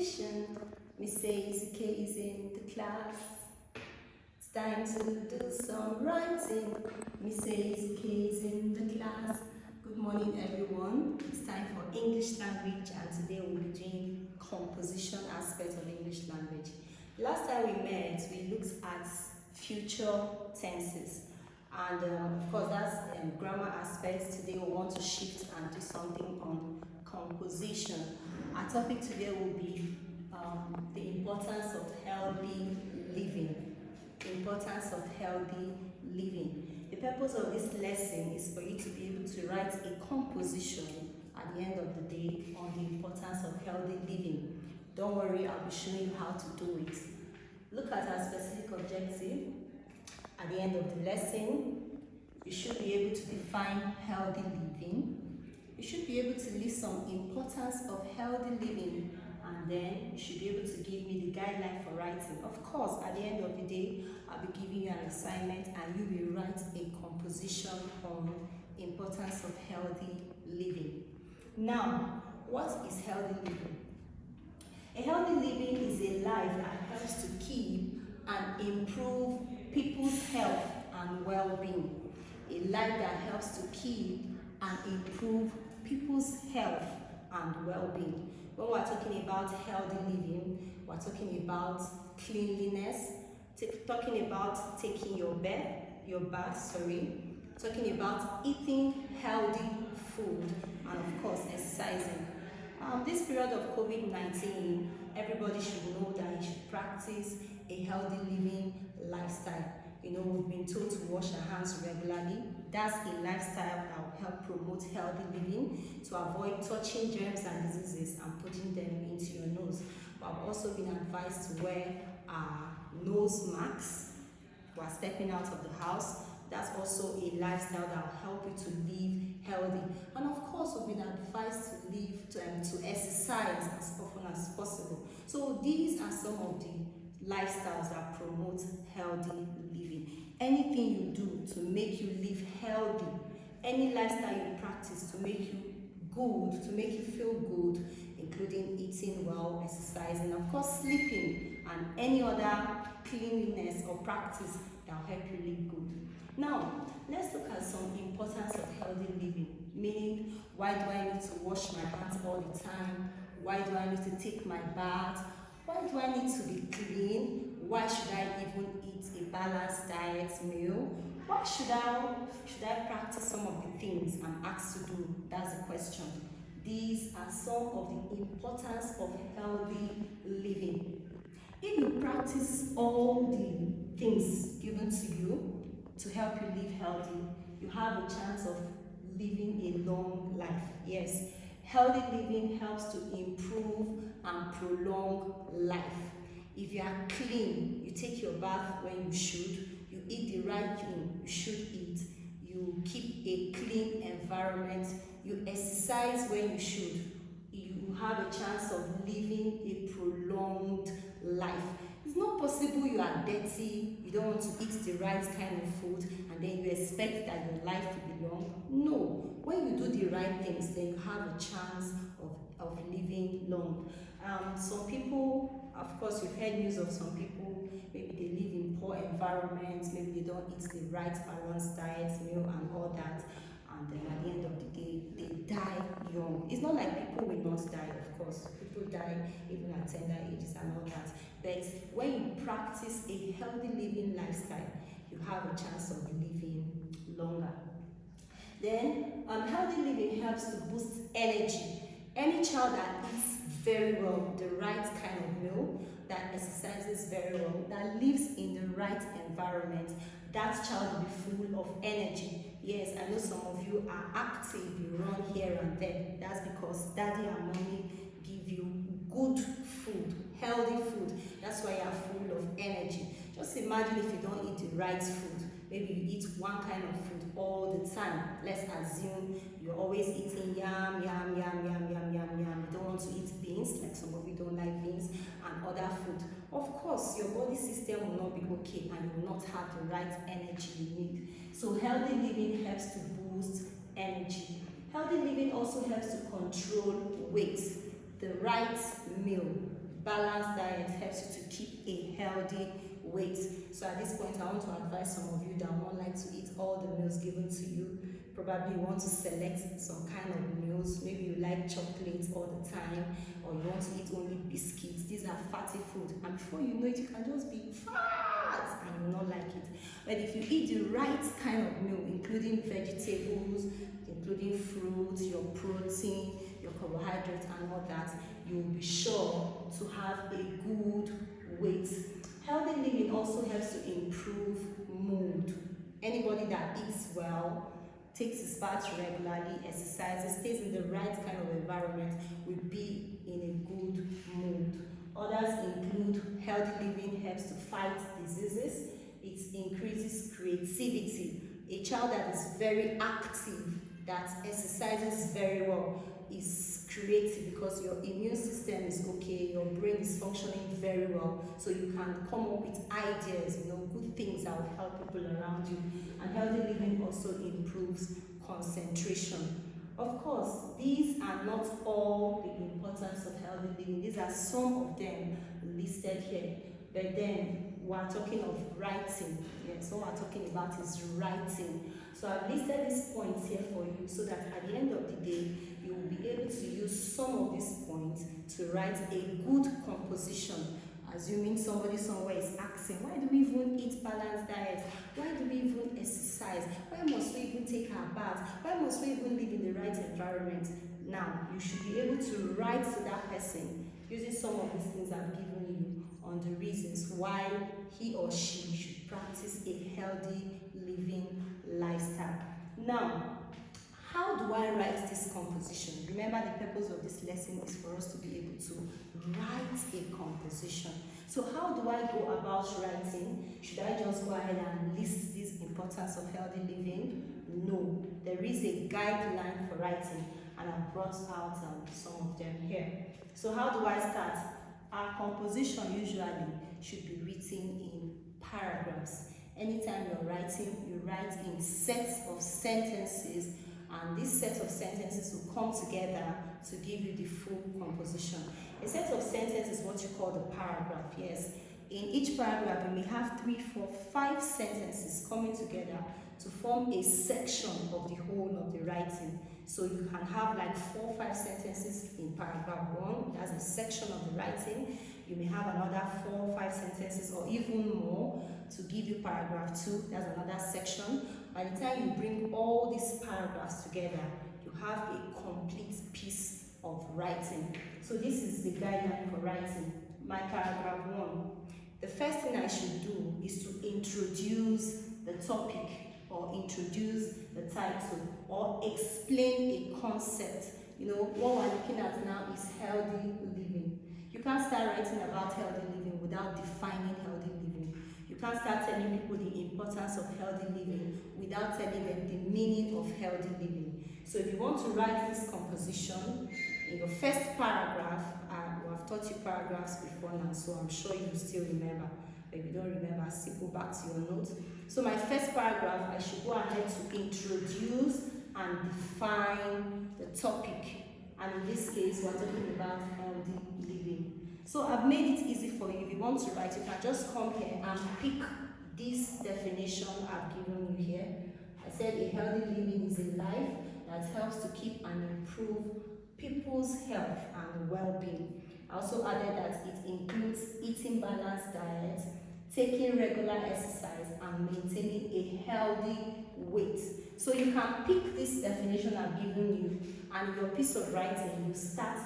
composition. Miss Ezekiel is in the class. It's time to do some writing. Miss Ezekiel is in the class. Good morning, everyone. It's time for English language, and today we'll be doing composition aspect of English language. Last time we met, we looked at future tenses. And of course, that's grammar aspects. Today we want to shift and do something on composition. Our topic today will be the importance of healthy living. The importance of healthy living. The purpose of this lesson is for you to be able to write a composition at the end of the day on the importance of healthy living. Don't worry, I'll be showing you how to do it. Look at our specific objective. At the end of the lesson, you should be able to define healthy living. You should be able to list some importance of healthy living, and then you should be able to give me the guideline for writing. Of course, at the end of the day, I'll be giving you an assignment and you will write a composition on importance of healthy living. Now, what is healthy living? A healthy living is a life that helps to keep and improve people's health and well-being. A life that helps to keep and improve people's health and well-being. When we're talking about healthy living, we're talking about cleanliness, talking about taking your bath, talking about eating healthy food, and of course exercising. This period of COVID-19, everybody should know that you should practice a healthy living lifestyle. You know, we've been told to wash our hands regularly. That's a lifestyle that will help promote healthy living, to avoid touching germs and diseases and putting them into your nose. But I've also been advised to wear nose masks while stepping out of the house. That's also a lifestyle that will help you to live healthy. And of course, we've been advised to exercise as often as possible. So these are some of the lifestyles that promote healthy living. Anything you do to make you live healthy, any lifestyle you practice to make you good, to make you feel good, including eating well, exercising, of course sleeping, and any other cleanliness or practice that will help you live good. Now, let's look at some importance of healthy living, meaning why do I need to wash my hands all the time? Why do I need to take my bath? Why do I need to be clean? Why should I even eat a balanced diet meal? Why should I practice some of the things I'm asked to do? That's the question. These are some of the importance of healthy living. If you practice all the things given to you to help you live healthy, you have a chance of living a long life. Yes. Healthy living helps to improve and prolong life. If you are clean, you take your bath when you should, you eat the right thing you should eat, you keep a clean environment, you exercise when you should, you have a chance of living a prolonged life. It's not possible you are dirty, you don't want to eat the right kind of food, and then you expect that your life will be long. No. When you do the right things, then you have a chance of living long. Some people, of course, you've heard news of some people, maybe they live in poor environments, maybe they don't eat the right balanced diet meal and all that, and then at the end of the day, they die young. It's not like people will not die, of course. People die even at tender ages and all that. But when you practice a healthy living lifestyle, you have a chance of living longer. Then, healthy living helps to boost energy. Any child that eats very well, the right kind of meal, that exercises very well, that lives in the right environment, that child will be full of energy. Yes, I know some of you are active, you run here and there. That's because daddy and mommy give you good food, healthy food. That's why you are full of energy. Just imagine if you don't eat the right food. Maybe you eat one kind of food all the time. Let's assume you're always eating yam. You don't want to eat beans, like some of you don't like beans, and other food. Of course, your body system will not be okay and you will not have the right energy you need. So healthy living helps to boost energy. Healthy living also helps to control weight. The right meal balanced diet helps you to keep a healthy weight. So at this point, I want to advise some of you that won't like to eat all the meals given to you. Probably you want to select some kind of meals. Maybe you like chocolates all the time, or you want to eat only biscuits. These are fatty food, and before you know it, you can just be fat and you will not like it. But if you eat the right kind of meal, including vegetables, including fruits, your protein, your carbohydrates and all that, you will be sure to have a good weight. Healthy living also helps to improve mood. Anybody that eats well, takes his bath regularly, exercises, stays in the right kind of environment will be in a good mood. Others include healthy living helps to fight diseases. It increases creativity. A child that is very active, that exercises very well, is creative because your immune system is okay, your brain is functioning very well, so you can come up with ideas, good things that will help people around you. And healthy living also improves concentration. Of course, these are not all the importance of healthy living. These are some of them listed here. But then we're talking of writing. Yes, what we're talking about is writing. So I've listed these points here for you so that at the end of the day, you will be able to use some of these points to write a good composition. Assuming somebody somewhere is asking, why do we even eat balanced diet? Why do we even exercise? Why must we even take our bath? Why must we even live in the right environment? Now, you should be able to write to that person using some of these things I've given you on the reasons why he or she should practice a healthy living lifestyle. Now, how do I write this composition? Remember, the purpose of this lesson is for us to be able to write a composition. So how do I go about writing? Should I just go ahead and list this importance of healthy living? No, there is a guideline for writing, and I've brought out some of them here. So how do I start? Our composition usually should be written in paragraphs. Anytime you're writing, you write in sets of sentences, and this set of sentences will come together to give you the full composition. A set of sentences is what you call the paragraph, yes. In each paragraph, you may have 3, 4, 5 sentences coming together to form a section of the whole of the writing. So you can have like 4 or 5 sentences in paragraph 1, that's a section of the writing. You may have another 4 or 5 sentences or even more to give you paragraph 2, that's another section. By the time you bring all these paragraphs together, you have a complete piece of writing. So this is the guideline for writing. My paragraph 1. The first thing I should do is to introduce the topic or introduce the title or explain a concept. What we're looking at now is healthy living. You can't start writing about healthy living without defining healthy living. You can't start telling people the importance of healthy living without telling them the meaning of healthy living. So if you want to write this composition, in your first paragraph, we have taught you paragraphs before now, so I'm sure you still remember. But if you don't remember, still go back to your notes. So my first paragraph, I should go ahead to introduce and define the topic. And in this case, we're talking about healthy living. So I've made it easy for you. If you want to write, you can just come here and pick this definition I've given you here. I said a healthy living is a life that helps to keep and improve people's health and well-being. I also added that it includes eating balanced diet, taking regular exercise, and maintaining a healthy weight. So you can pick this definition I've given you, and your piece of writing, you start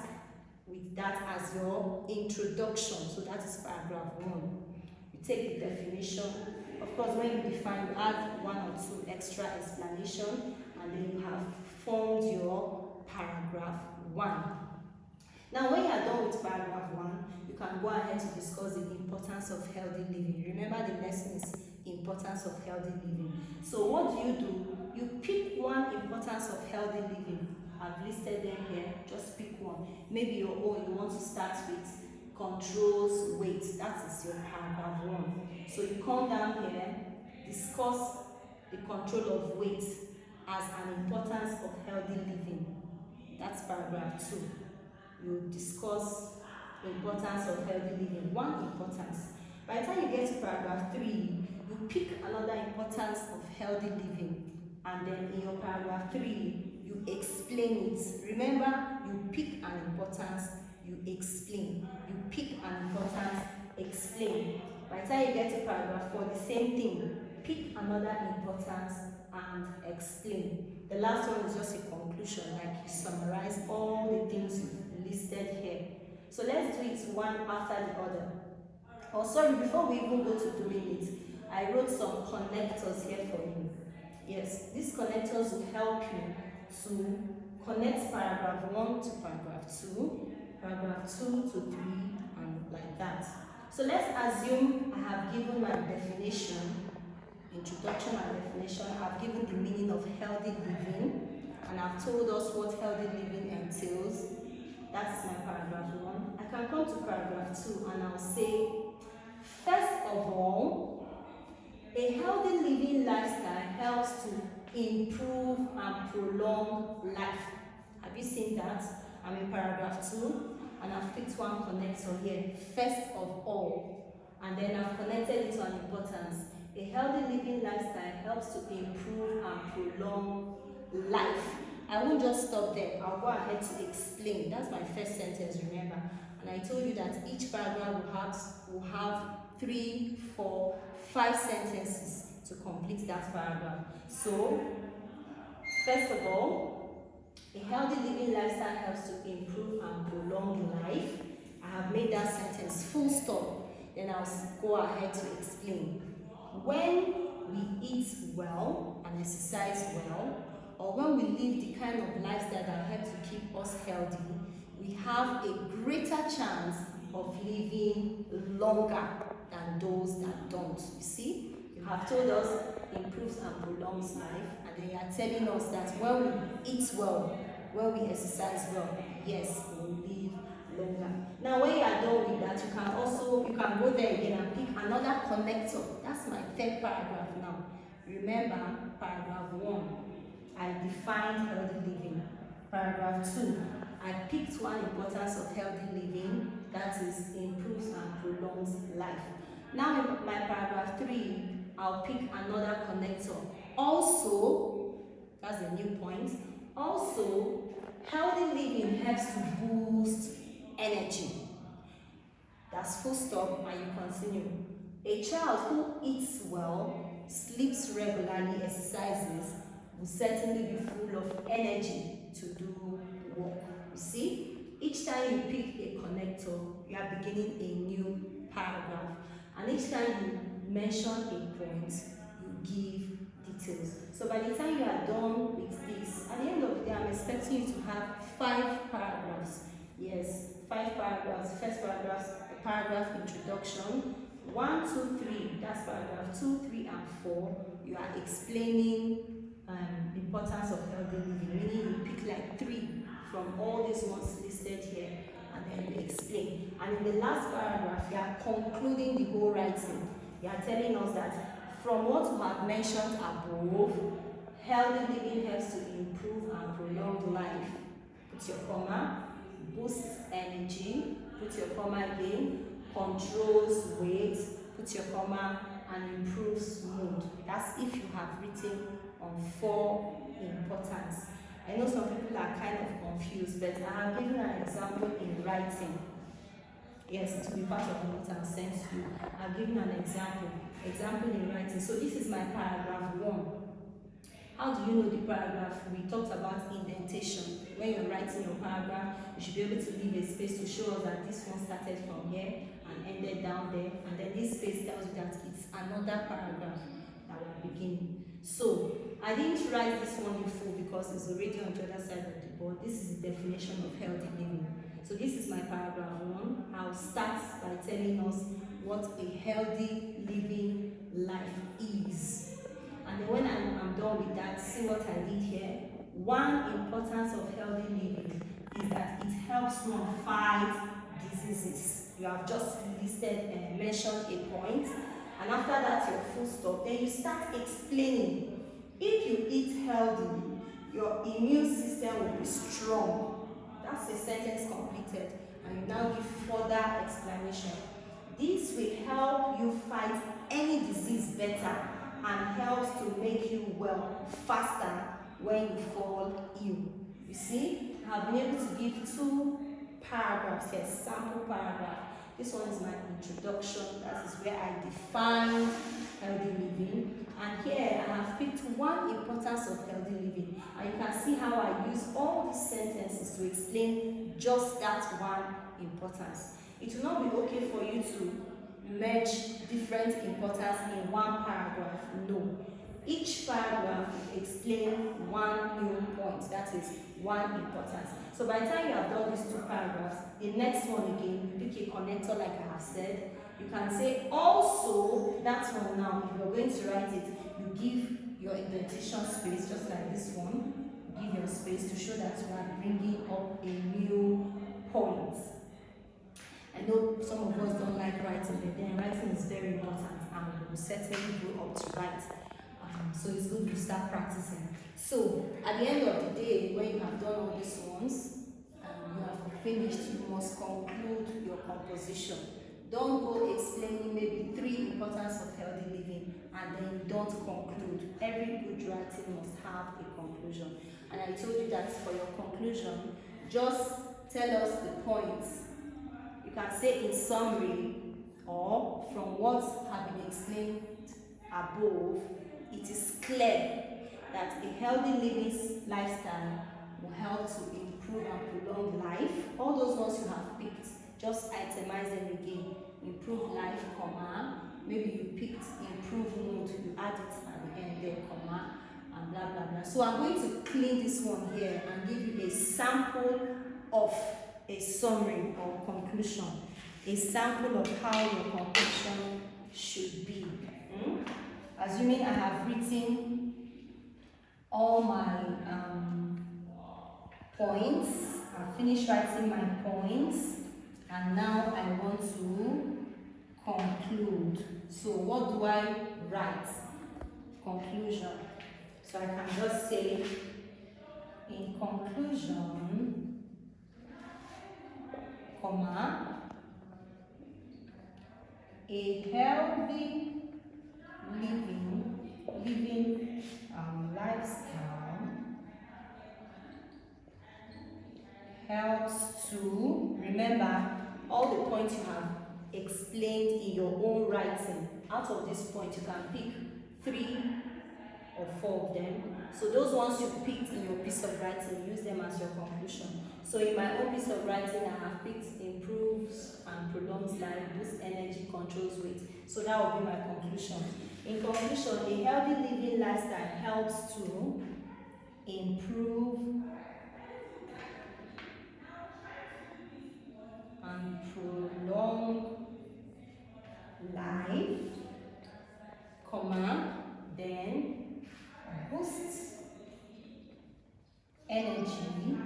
with that as your introduction. So that is paragraph 1. You take the definition. Of course, when you define, you add 1 or 2 extra explanation, and then you have formed your paragraph 1. Now, when you are done with paragraph 1, you can go ahead to discuss the importance of healthy living. Remember, the lesson is importance of healthy living. So what do? You pick one importance of healthy living. I've listed them here. Just pick one. Maybe your own, you want to start with controls weight. That is your paragraph 1. So you come down here, discuss the control of weight as an importance of healthy living. That's paragraph 2. You discuss importance of healthy living. One importance. By the time you get to paragraph 3, you pick another importance of healthy living, and then in your paragraph 3, you explain it. Remember, you pick an importance, you explain. You pick an importance, explain. By the time you get to paragraph 4, the same thing. Pick another importance and explain. The last one is just a conclusion, like you summarize all the things you've listed here. So let's do it one after the other. Oh, sorry, before we even go to doing it, I wrote some connectors here for you. Yes, these connectors will help you to connect paragraph 1 to paragraph 2, paragraph 2 to 3, and like that. So let's assume I have given my definition, introduction and definition. I've given the meaning of healthy living, and I've told us what healthy living entails. That's my paragraph 1. I can come to paragraph 2 and I'll say, first of all, a healthy living lifestyle helps to improve and prolong life. Have you seen that? I'm in paragraph 2 and I've picked one connector here, first of all, and then I've connected it to an importance. A healthy living lifestyle helps to improve and prolong life. I won't just stop there. I'll go ahead to explain. That's my first sentence, remember. And I told you that each paragraph will have 3, 4, 5 sentences to complete that paragraph. So, first of all, a healthy living lifestyle helps to improve and prolong life. I have made that sentence full stop. Then I'll go ahead to explain. When we eat well and exercise well, or when we live the kind of lifestyle that helps to keep us healthy, we have a greater chance of living longer than those that don't. You see, you have told us improves and prolongs life, and then you are telling us that when we eat well, when we exercise well, yes, we will live longer. Now, when you are done with that, you can go there again and pick another connector. That's my third paragraph now. Remember, paragraph 1, I defined healthy living. Paragraph 2, I picked one importance of healthy living, that is, improves and prolongs life. Now in my paragraph 3, I'll pick another connector. Also, that's a new point, also, healthy living helps to boost energy. That's full stop, and you continue. A child who eats well, sleeps regularly, exercises, will certainly be full of energy to do work. You see, each time you pick a connector, you are beginning a new paragraph. And each time you mention a point, you give details. So by the time you are done with this, at the end of the day, I'm expecting you to have 5 paragraphs. Yes, 5 paragraphs. First paragraph introduction. 1, 2, 3, that's paragraph 2, 3, and 4. You are explaining the importance of healthy living, meaning you pick like 3 from all these ones listed here, and then you explain. And in the last paragraph, you are concluding the whole writing. You are telling us that from what we have mentioned above, healthy living helps to improve and prolong life. Put your comma. Boosts energy. Put your comma again. Controls weight. Put your comma. And improves mood. That's if you have written on 4 importance. I know some people are kind of confused, but I have given an example in writing. Yes, it will be part of what I've sent you. I've given an example in writing. So this is my paragraph 1. How do you know the paragraph? We talked about indentation. When you're writing your paragraph, you should be able to leave a space to show us that this one started from here and ended down there, and then this space tells you that it's another paragraph that we're beginning. So I didn't write this one in full because it's already on the other side of the board. This is the definition of healthy living. So this is my paragraph 1. I'll start by telling us what a healthy living life is. And then when I'm done with that, see what I did here. One importance of healthy living is that it helps to fight diseases. You have just listed and mentioned a point, and after that your full stop. Then you start explaining. If you eat healthy, your immune system will be strong. That's a sentence completed. and you now give further explanation. This will help you fight any disease better and helps to make you well faster when you fall ill. You see, I've been able to give 2 paragraphs here, sample paragraph. This one is my introduction, that is where I define healthy living. And here I have picked one importance of healthy living. And you can see how I use all these sentences to explain just that one importance. It will not be okay for you to merge different importance in one paragraph. No. Each paragraph will explain one new point, that is one importance. So by the time you have done these 2 paragraphs, the next one again, you pick a connector like I have said. You can say also, that one now, if you're going to write it, you give your indentation space, just like this one. Give your space to show that you are bringing up a new point. I know some of us don't like writing, but then writing is very important and we will certainly grow up to write. So it's good to start practicing. So at the end of the day, when you have done all these ones, you have finished, you must conclude your composition. Don't go explaining maybe 3 importance of healthy living and then you don't conclude. Every good writing must have a conclusion. And I told you that for your conclusion, just tell us the points. You can say in summary or from what have been explained above, it is clear that a healthy living lifestyle will help to improve and prolong life. All those ones you have picked, just itemize them again. Improve life, comma. Maybe you picked improve mood, you add it at the end there, comma, and blah blah blah. So I'm going to clean this one here and give you a sample of a summary or conclusion. A sample of how your conclusion should be. Assuming I have written all my points, I've finished writing my points, and now I want to conclude. So what do I write? Conclusion. So I can just say, in conclusion, comma, a healthy living lifestyle helps to, remember all the points you have explained in your own writing. Out of this point you can pick 3 or 4 of them. So those ones you picked in your piece of writing, use them as your conclusion. So in my own piece of writing, I have picked improves and prolongs life, boosts energy, controls weight. So that will be my conclusion. In conclusion, a healthy living lifestyle helps to improve and prolong life, comma, then boost energy,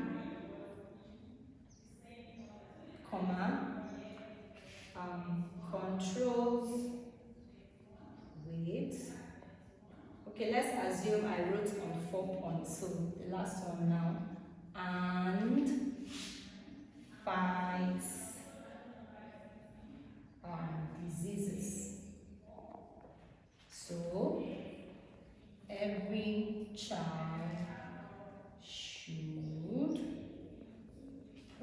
comma, controls weight. Okay, let's assume I wrote on 4 points, so the last one now, and fights diseases. So every child should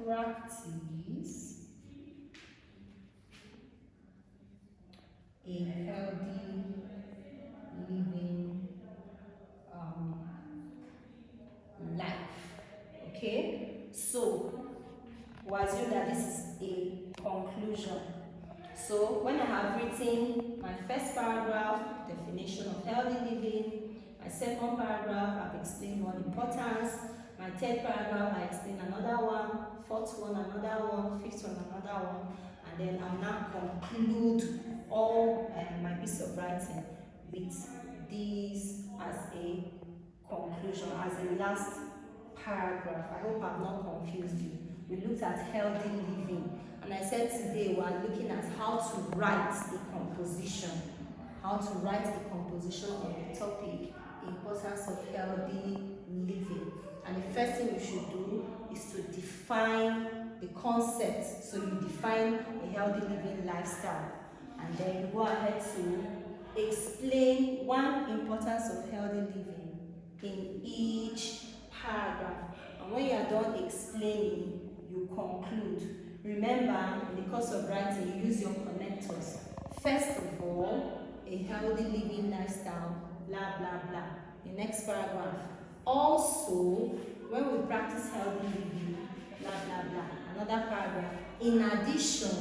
practice a healthy living life. Okay, so we'll assume that this is a conclusion. So when I have written my first paragraph, definition of healthy living, my second paragraph, I've explained one importance, my third paragraph, I explain another one, fourth one, another one, fifth one, another one, and then I'll now conclude all my piece of writing with these as a conclusion, as a last paragraph. I hope I've not confused you. We looked at healthy living, and I said today we are looking at how to write a composition. How to write a composition on the topic, importance of healthy living. And the first thing you should do is to define the concept. So you define a healthy living lifestyle, and then you go ahead to explain one importance of healthy living in each paragraph. And when you are done explaining, you conclude. Remember, in the course of writing, you use your connectors. First of all, a healthy living lifestyle, blah, blah, blah. The next paragraph. Also, when we practice healthy living, blah, blah, blah. Another paragraph. In addition,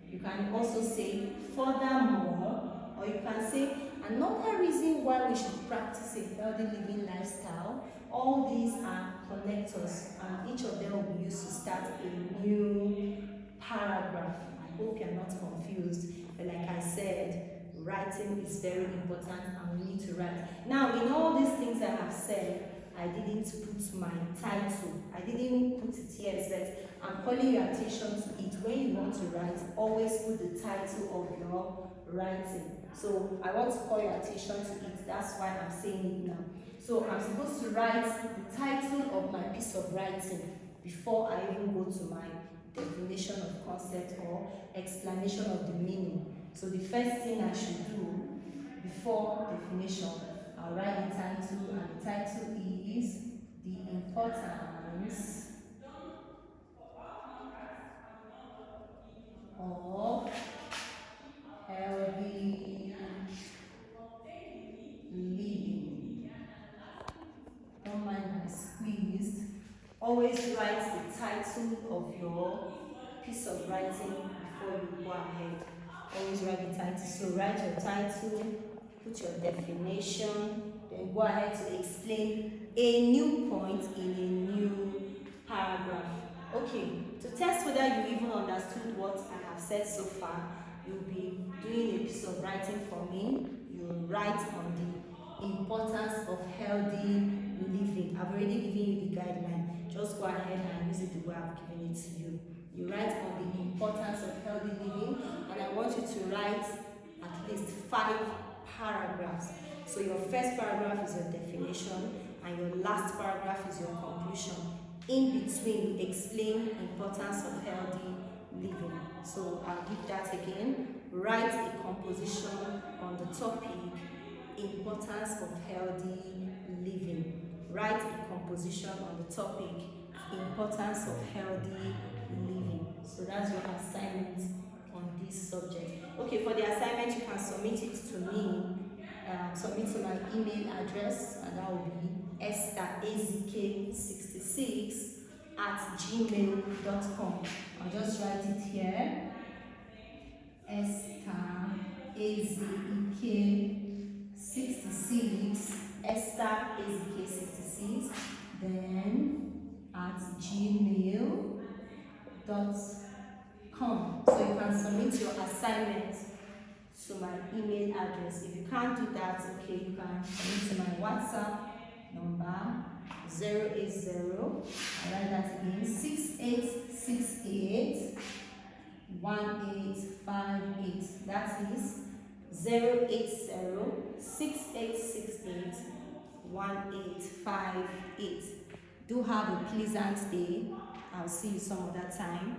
you can also say furthermore, or you can say another reason why we should practice a healthy living lifestyle. All these are connectors, and each of them will be used to start a new paragraph. I hope you're not confused, but like I said, writing is very important and we need to write. Now, in all these things I have said, I didn't put my title. I didn't put it here, but I'm calling your attention to it. When you want to write, always put the title of your writing. So I want to call your attention to it. That's why I'm saying it now. So I'm supposed to write the title of my piece of writing before I even go to my definition of concept or explanation of the meaning. So the first thing I should do before definition, I'll write the title, and the title is the importance of healthy living. Don't mind my squeezed. Always write the title of your piece of writing before you go ahead. Always write the title. So write your title, put your definition, then go ahead to explain a new point in a new paragraph. Okay, to test whether you even understood what I have said so far, you'll be doing a piece of writing for me. You'll write on the importance of healthy living. I've already given you the guideline. Just go ahead and use it the way I've given it to you. You write on the importance of healthy living, and I want you to write at least 5 paragraphs. So your first paragraph is your definition, and your last paragraph is your conclusion. In between, you explain the importance of healthy living. So I'll give that again. Write a composition on the topic, importance of healthy living. Write a composition on the topic, importance of healthy living. So that's your assignment on this subject. Okay, for the assignment, you can submit it to me. Submit to my email address, and that will be estherezk66@gmail.com. I'll just write it here. estherezk66, estherezk66, then at gmail.com. So you can submit your assignment to my email address. If you can't do that, okay, you can submit to my WhatsApp number 080, I'll write that again, 6868 1858. That is 080 6868 1858. Do have a pleasant day. I'll see you some other time.